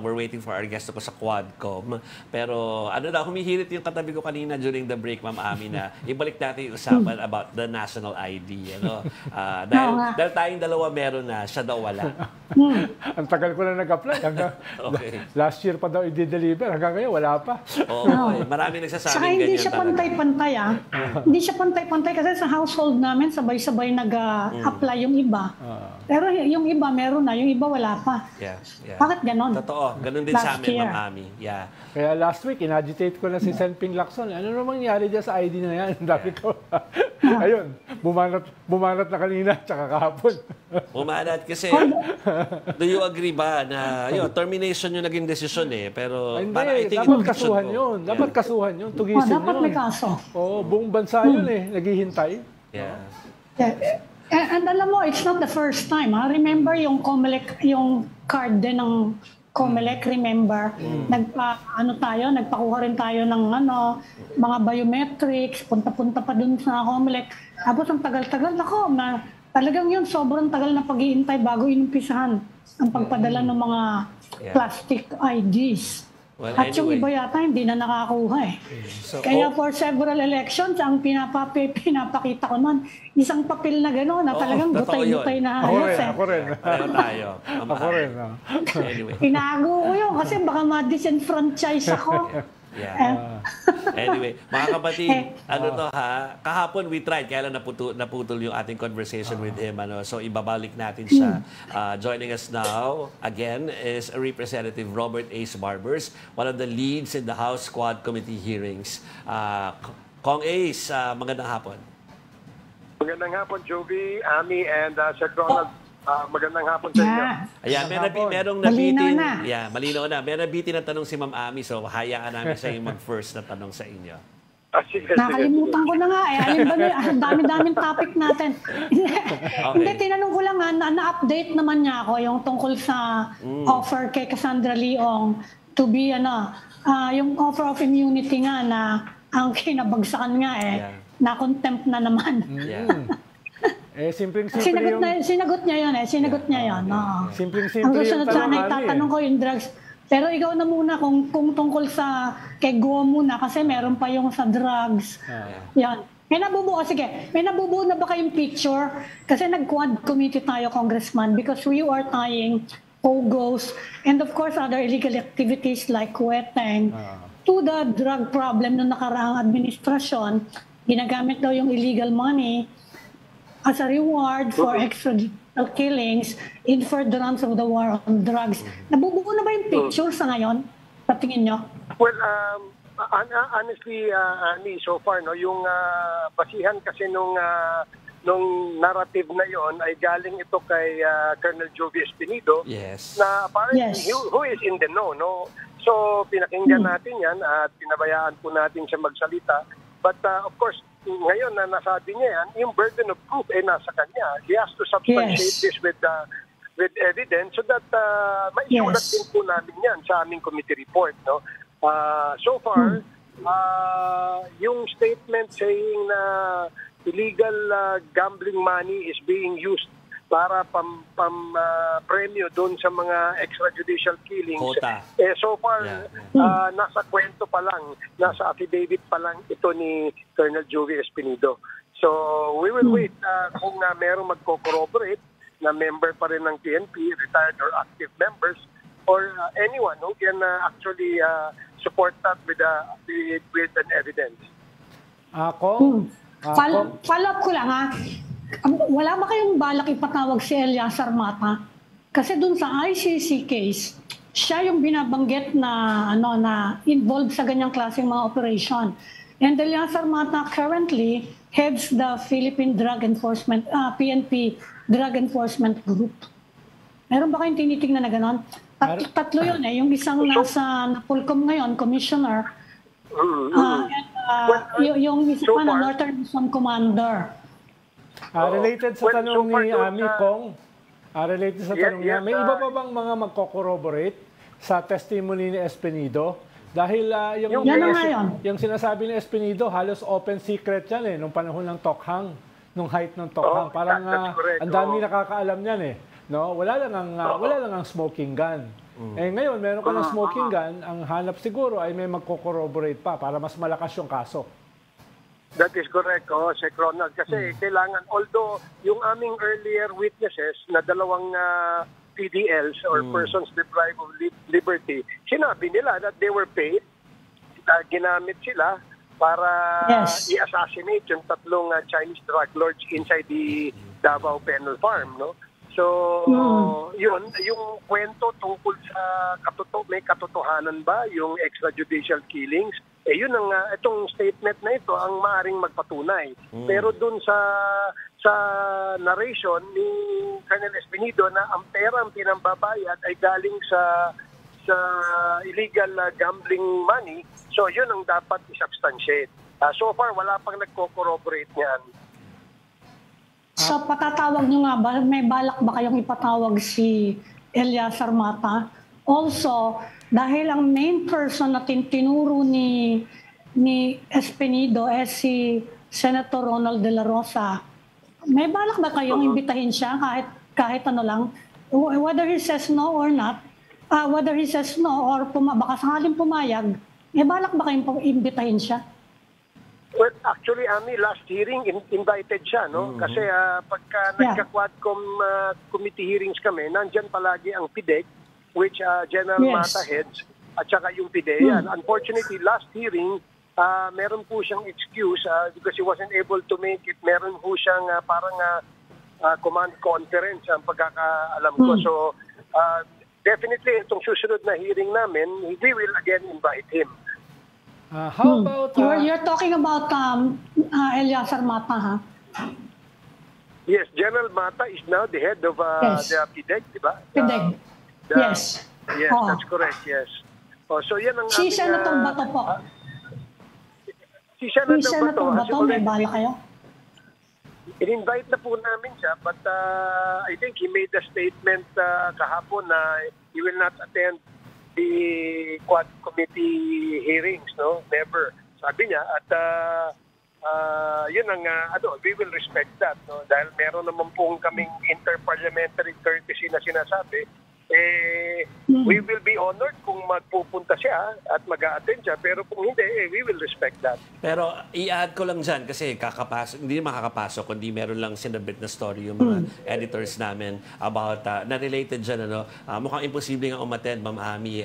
we're waiting for our guest ko sa Quadcom. Pero humihirit yung katabi ko kanina during the break, Ma'am Ami, na ibalik natin yung usapan about the national ID. Dahil tayong dalawa meron na, siya daw wala. Ang tagal ko na nag-apply. Last year pa daw i-deliver. Hanggang ngayon, wala pa. Marami nagsasabing ganyan. Hindi siya pantay-pantay. Hindi siya pantay-pantay kasi sa household namin, sabay-sabay nag-apply yung iba. Pero yung iba meron na, yung iba wala pa. Bakit ganon? Totoo. Ganon din sa amin, Ma'am Ami. Kaya last week, in-agitate ko na si Senping Lacson. Ano namang nangyari dyan sa ID na yan? Dami ko. Ayun, bumanat na kanina, tsaka kahapon. Bumanat kasi, do you agree ba na termination yung naging desisyon Pero hindi, dapat kasuhan yun. Dapat kasuhan yun. Tugisin yun. Dapat may kaso. Buong bansa yun naghihintay. And alam mo, it's not the first time. Remember yung COMELEC, yung card din ng COMELEC, remember? Nagpakuha rin tayo ng mga biometrics, punta-punta pa dun sa COMELEC. Tapos ang tagal-tagal, talagang yun, sobrang tagal na pag-iintay bago inumpisahan ang pagpadala ng mga plastic IDs. At yung iba yata hindi na nakakuha Kaya for several elections, ang pinapakita ko nun, isang papel na gano'n na talagang butay-butay na ayos Ako rin. tayo. Ako rin. Anyway. Inago ko yun kasi baka ma-disenfranchise ako. Anyway, mga kapatid, kahapon we tried, kaya lang naputol yung ating conversation with him. So, ibabalik natin siya. Joining us now, again, is Representative Robert Ace Barbers, one of the leads in the House Quad Committee hearings. Kong Ace, magandang hapon. Magandang hapon, Joby, Ami, and Sir Ronald. Magandang hapon sa inyo. Ayan, merong nabitin. Yeah, malinaw na. May nabitin na tanong si Ma'am Ami, so hayaan namin siya yung mag-first na tanong sa inyo. Nakalimutan ko na nga alin ba ang dami-daming topic natin. Hindi, tinanong ko lang na-update naman niya ako yung tungkol sa offer kay Cassandra Leong to be yung offer of immunity nga na ang kinabagsakan nga na-contempt na naman. Simpleng-simple Sinagot niya yun Sinagot niya yun. Simpleng-simple yung susunod sana itatanong ko yung drugs. Pero ikaw na muna kung tungkol sa kay Go muna kasi meron pa yung sa drugs. Yan. May nabubuo na ba kayong picture? Kasi nag-quad committee tayo, Congressman, because we are tying POGOs and of course other illegal activities like kuweteng to the drug problem ng nakaraang administrasyon. Ginagamit daw yung illegal money as a reward for extrajudicial killings in furtherance of the war on drugs. Nabubuo na ba yung picture sa ngayon? Sa tingin nyo? Well, honestly, Ani, so far, yung basihan kasi nung narrative na yon ay galing ito kay Colonel Jovi Espinido na apparently who is in the know, no? So, pinakinggan natin yan at pinabayaan po natin siya magsalita. But of course, ngayon na nasabi niya yan, yung burden of proof ay nasa kanya. He has to substantiate this with evidence so that maisulat din po namin yan sa aming committee report. No? So far, yung statement saying na illegal gambling money is being used para premyo doon sa mga extrajudicial killings. So far, nasa kwento pa lang, nasa affidavit pa lang ito ni Colonel Jovi Espinido. So, we will wait kung merong magko-corroborate na member pa rin ng PNP, retired or active members, or anyone who can actually support that with an evidence. Follow-up ko lang wala ba kayong balak ipatawag si Eliazar Mata? Kasi dun sa ICC case, siya yung binabanggit na involved sa ganyang klaseng mga operation. And Eliazar Mata currently heads the Philippine Drug Enforcement, PNP Drug Enforcement Group. Meron ba kayong tinitingnan na gano'n? Tatlo yun yung isang nasa Napolcom ngayon, commissioner. Yung isa pa na Northern Luzon Commander. Related sa tanong ni Ami Kong, related sa tanong niya, may iba pa bang mga magko-corroborate sa testimony ni Espinido? Dahil yung sinasabi ni Espinido, halos open secret yan nung panahon ng Tokhang, nung height ng Tokhang. Parang ang dami nakakaalam yan No? Wala lang ang smoking gun. Ngayon, meron ka ng smoking gun, ang hanap siguro ay may magko-corroborate pa para mas malakas yung kaso. That is correct, Sec. Ronald. Kasi kailangan, although yung aming earlier witnesses na dalawang PDLs or persons deprived of liberty, sinabi nila that they were paid, ginamit sila para i-assassinate yung tatlong Chinese drug lords inside the Davao Penal Farm, no? So, yun, yung kwento tungkol sa may katotohanan ba yung extrajudicial killings, yun ang itong statement na ito ang maaring magpatunay. Pero dun sa narration ni Colonel Espinido na ang pera ang pinambabayad ay galing sa illegal gambling money, so yun ang dapat i-substantiate. So far, wala pang nagko-corroborate niyan. So patatawag nyo nga ba, may balak ba kayong ipatawag si Eliazar Mata? Also, dahil ang main person na tinuro ni Espinido si Senator Ronald De La Rosa, may balak ba kayong imbitahin siya kahit ano lang? Whether he says no or not, whether he says no or baka sakaling pumayag, may balak ba kayong imbitahin siya? Well, actually, Ami, last hearing, invited siya, no? Kasi pagka nagka-Quadcom committee hearings kami, nandyan palagi ang PIDEC, which General Mata heads, at saka yung PIDEA. Unfortunately, last hearing, meron po siyang excuse because he wasn't able to make it. Meron po siyang parang command conference ang pagkakaalam ko. So, definitely, itong susunod na hearing namin, we will again invite him. How about... You're talking about Eliazar Mata, ha? Yes, General Mata is now the head of Yes. the PDEG, di ba? PDEG. Yes. Yes, Oo. that's correct, yes. So yan ang Si aming... Senator Bato po. Si Si Senator Senator Bato, Bato, may bala kayo? in-invite na po namin siya, but I think he made a statement kahapon na he will not attend the Quad Committee hearings, no? Never. Sabi niya, at yun ang, we will respect that, no? Dahil meron naman pong kaming interparliamentary courtesy na sinasabi, we will be honored kung magpupunta siya at mag-a-attend siya, pero kung hindi, we will respect that. Pero i-add ko lang dyan kasi hindi makakapasok kundi meron lang sinabit na story yung mga editors namin about na related dyan. Mukhang imposible nga umattend, Ma'am Ami,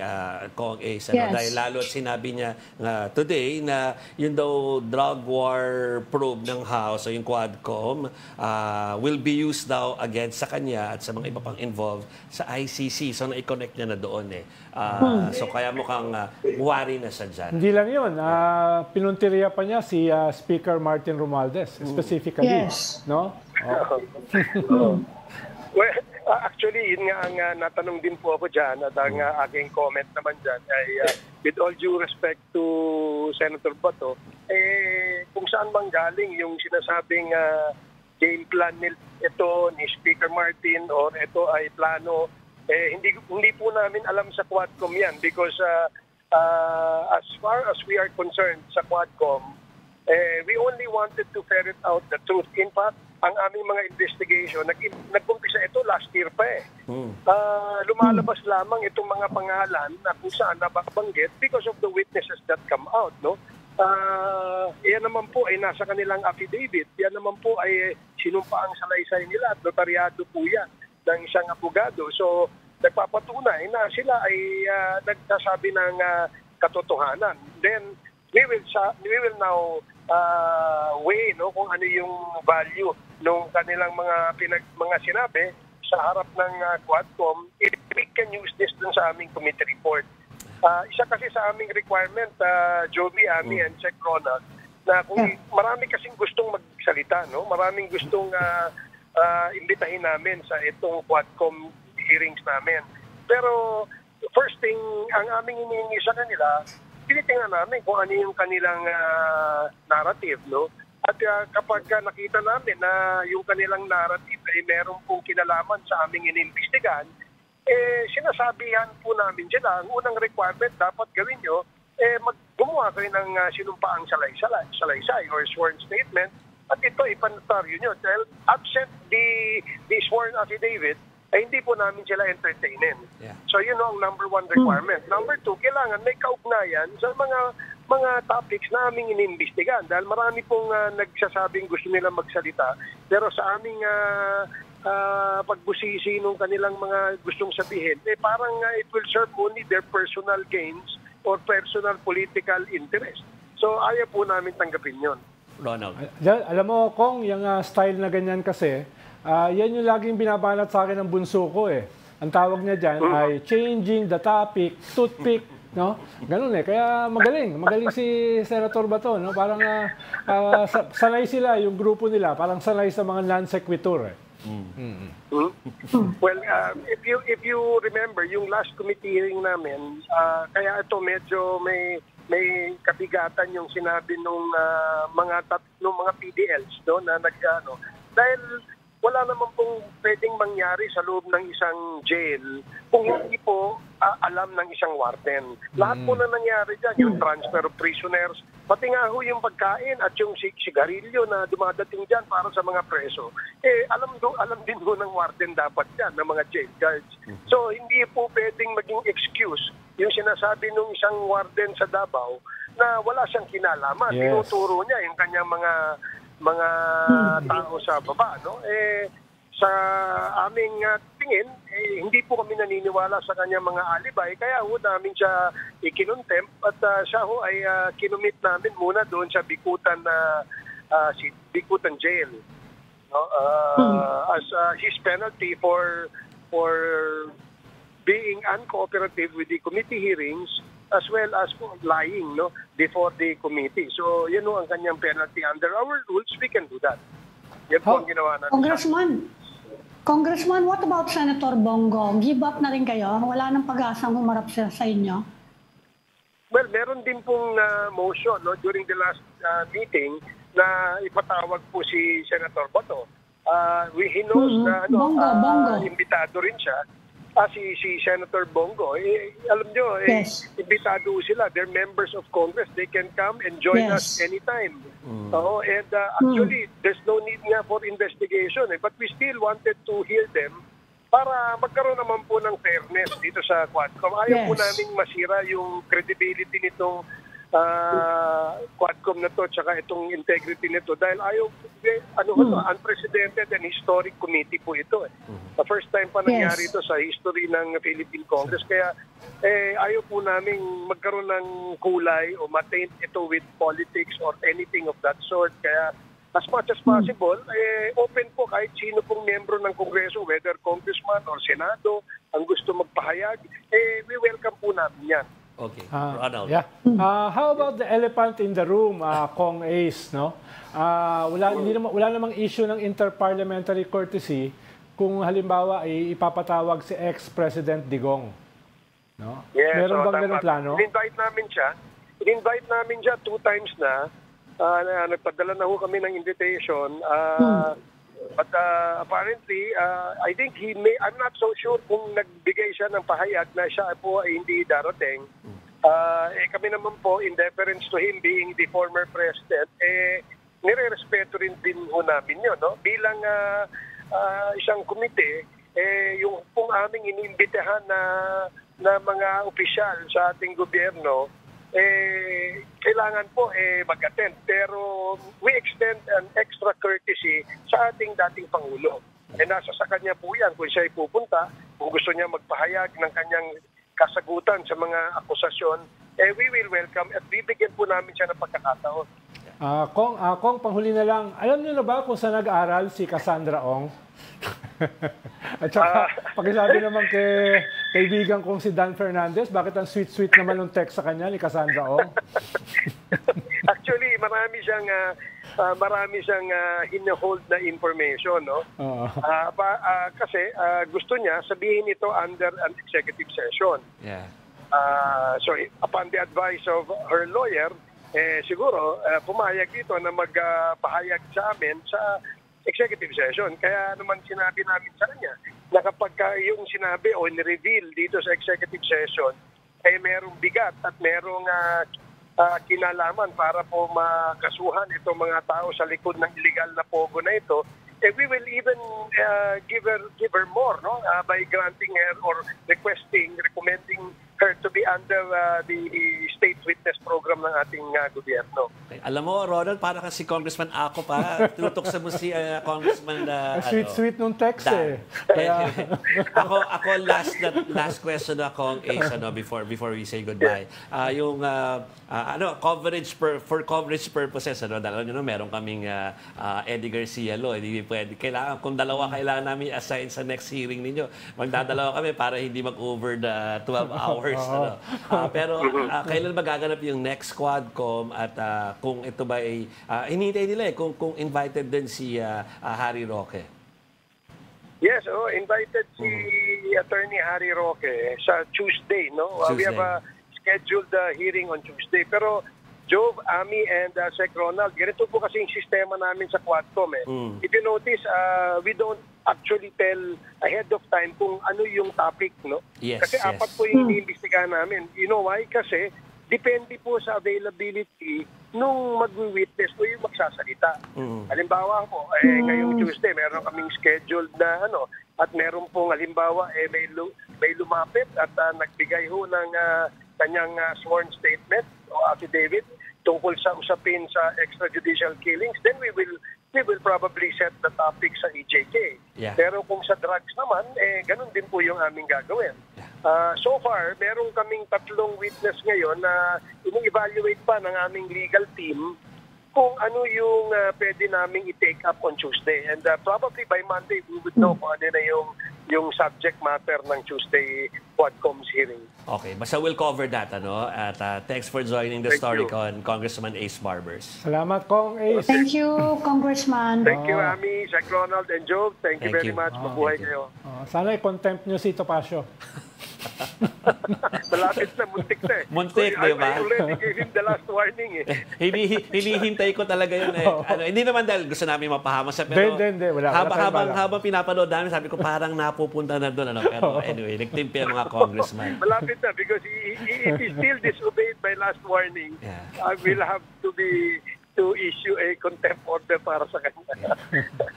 Kong Ace. Yes. Dahil lalo at sinabi niya today na yun daw drug war probe ng House o yung Quadcom will be used daw against sa kanya at sa mga iba pang involved sa ICC. So na-connect niya na doon So kaya mukhang wari na siya dyan. Hindi lang yun. Pinuntirya pa niya si Speaker Martin Romualdez, specifically. Yes. No? Well, actually, yun nga ang natanong din po ako dyan at ang aking comment naman dyan ay with all due respect to Senator Bato, kung saan bang galing yung sinasabing game plan ito ni Speaker Martin or ito ay plano, hindi po namin alam sa Quadcom yan because as far as we are concerned sa Quadcom, we only wanted to ferret out the truth. In fact, ang aming mga investigation, nag-umpisa ito last year pa lumalabas lamang itong mga pangalan na kung saan nababanggit because of the witnesses that come out, no? Yan naman po ay nasa kanilang affidavit. Yan naman po ay sinumpaang salaysay nila at notaryado po yan ng isang abogado. So, nagpapatunay na sila ay nagsasabi ng katotohanan. Then, we will now weigh kung ano yung value ng kanilang mga sinabi sa harap ng Quadcom. If we can use this dun sa aming committee report. Isa kasi sa aming requirement, Joby, Ami, and Sec Ronald, na kung marami kasing gustong magsalita, no? Maraming gustong imbitahin namin sa itong Quadcom hearings namin. Pero first thing, ang aming hinihingi sa kanila, tinitingnan namin kung ano yung kanilang narrative, no? At kapag nakita namin na yung kanilang narrative ay meron pong kinalaman sa aming inimbestigahan, sinasabihan po namin sila, ang unang requirement dapat gawin nyo, gumawa kayo ng sinumpaang salaysay or sworn statement at ito ipanotaryo nyo. Dahil absent the sworn affidavit, ay hindi po namin sila entertainin. Yeah. So yun ang number one requirement. Number two, kailangan may kaugnayan sa mga topics na aming inimbestigahan. Dahil marami pong nagsasabing gusto nila magsalita. Pero sa aming pagbusisi nung kanilang mga gustong sabihin, parang it will serve only their personal gains or personal political interest. So ayaw po namin tanggapin yun. Ronald. Alam mo, Kong, yung style na ganyan kasi, yan yung laging binabanat sa akin ng bunso ko Ang tawag niya dyan ay changing the topic, toothpick, no? Ganun Kaya magaling si Senator Bato, no? Parang sanay sila, yung grupo nila, parang sanay sa mga non-sequitur Well, if you remember, yung last committee hearing namin, kaya ito medyo may kabigatan yung sinabi nung mga PDLs na dahil wala naman pong pwedeng mangyari sa loob ng isang jail kung hindi po alam ng isang warden. Lahat po na nangyari dyan, yung transfer of prisoners, pati nga ho yung pagkain at yung sigarilyo na dumadating dyan para sa mga preso, alam din ho ng warden dapat yan, ng mga jail guards. So hindi po pwedeng maging excuse yung sinasabi ng isang warden sa Davao na wala siyang kinalaman. Yes. Tinuturo niya yung kanyang mga tao sa baba, no? Sa aming tingin, hindi po kami naniniwala sa kanyang mga alibay, kaya ho namin siya ikinontempt at siya ho ay kinumit namin muna doon sa Bikutan jail, no? As his penalty for being uncooperative with the committee hearings as well as lying before the committee. So, yun ang kanyang penalty. Under our rules, we can do that. Yan po ang ginawa natin. Congressman, what about Senator Bongo? Give up na rin kayo? Wala nang pag-asang humarap siya sa inyo? Well, meron din pong motion during the last meeting na ipatawag po si Senator Bato. He knows na Bongo. imbitado rin siya. Si Senator Bongo, alam nyo, imbitado sila. They're members of Congress. They can come and join us anytime. Actually, there's no need nga for investigation. But we still wanted to hear them para magkaroon naman po ng fairness dito sa Quadcom. Ayaw po naming masira yung credibility nitong Quadcom na to tsaka itong integrity nito dahil unprecedented and historic committee po ito. The first time pa nangyari ito sa history ng Philippine Congress kaya ayaw po naming magkaroon ng kulay o ma-taint ito with politics or anything of that sort. Kaya as much as possible, open po kahit sino pong miyembro ng Kongreso, whether congressman or senado, ang gusto magpahayag, we welcome po namin yan. Okay, Ronald. Yeah. How about the elephant in the room, Kong Ace, no? Wala namang issue ng interparliamentary courtesy kung halimbawa ay ipapatawag si ex-President Digong. No? Yes, meron bang ganung plano? In-invite namin siya 2 times na. Nagpadala na ho kami ng invitation. But apparently, I think I'm not so sure kung nagbigay siya ng pahayag na siya po ay hindi darating. Kami naman po, in deference to him being the former president, nire-respeto rin din ho namin yun. No? Bilang isang komite, yung pong aming iniimbitahan na mga opisyal sa ating gobyerno, kailangan po mag-attend. Pero we extend an extra courtesy sa ating dating Pangulo. Nasa sa kanya po yan kung siya ay pupunta, kung gusto niya magpahayag ng kanyang kasagutan sa mga akusasyon, we will welcome at bibigyan po namin siya ng pagkakataon. Kong, panghuli na lang, alam niyo na ba kung saan nag-aaral si Cassandra Ong? At saka, pakisabi naman kay kaibigan kong si Dan Fernandez, bakit ang sweet-sweet naman ng text sa kanya ni Cassandra Ong? Actually, marami siyang in-hold na information, no? Kasi gusto niya sabihin ito under an executive session. Yeah. So, upon the advice of her lawyer, siguro pumayag dito na magpahayag sa amin sa executive session. Kaya naman sinabi namin sa kanya na kapag yung sinabi o ni-reveal dito sa executive session, merong bigat at merong kinalaman para po makasuhan itong mga tao sa likod ng illegal na pogo na ito, we will even give her more, no? By granting her or recommending her to be under the state witness program ng ating gobyerno. Okay. Alam mo, Ronald, para kasi Congressman ako pa, tinutuksa mo si Congressman sweet nung text Kaya, ako last question ako before we say goodbye. Yung coverage for coverage purposes, dahil meron kaming Eddie Garcia Law, hindi pwede. Kung kailangan namin assign sa next hearing ninyo, magdadalawa kami para hindi mag-over the 12 hours. Pero kailan magaganap yung next Quadcom at kung ito ba ay hinihintay nila kung invited din si Harry Roque? Yes, invited si Attorney Harry Roque sa Tuesday, no? We have a scheduled hearing on Tuesday. Pero Jove, Ami, and Sec Ronald, ganito po kasi yung sistema namin sa Quadcom. If you notice, we don't actually tell ahead of time kung ano yung topic, no? Yes, kasi apat po yung iniimbestigahan namin. You know why? Kasi depende po sa availability nung mag-witness o yung magsasalita. Halimbawa po, ngayong Tuesday, meron kaming scheduled na at meron pong halimbawa, may lumapit at nagbigay ho ng kanyang sworn statement o affidavit tungkol sa usapin sa extrajudicial killings, then we will probably set the topic sa EJK. Yeah. Pero kung sa drugs naman, ganun din po yung aming gagawin. So far, meron kaming 3 witness ngayon na ini-evaluate pa ng aming legal team kung ano yung pwede naming i-take up on Tuesday. And probably by Monday, we would know kung ano na yung yung subject matter ng Tuesday Quadcom's hearing. Okay, basta we'll cover that, ano? At thanks for joining the StoryCon, Congressman Ace Barbers. Salamat, Kong Ace. Thank you, Congressman. Thank you, Ami, Sec Ronald, and Joe. Thank you very much. Mabuhay kayo. Sana i-contempt nyo si Topacio. Malapit na, muntik na eh. Muntik, di ba? I already gave him the last warning eh. Hinihintay ko talaga yun eh. Hindi naman dahil gusto namin mapahamas siya, pero Hindi. Wala habang pinapanood namin, sabi ko parang napupunta na doon. Ano? Pero anyway, nagtimpi ang mga congressman. Malapit na because if he still disobeyed my last warning, I will have to issue a contempt order para sa kanya.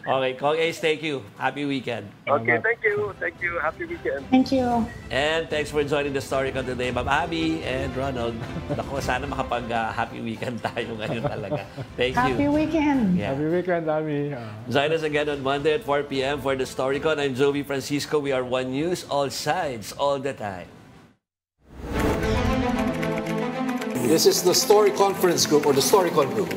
Okay, Kong Ace, thank you. Happy weekend. Okay, thank you. Thank you. Happy weekend. Thank you. And thanks for joining the StoryCon today, Ma'am Abby and Ronald. Naku, sana makapag-happy weekend tayo ngayon talaga. Thank you. Happy weekend. Yeah. Happy weekend, Ami. Join us again on Monday at 4 p.m. for the StoryCon. I'm Joey Francisco. We are One News, all sides, all the time. This is the Story Conference Group or the StoryCon Group.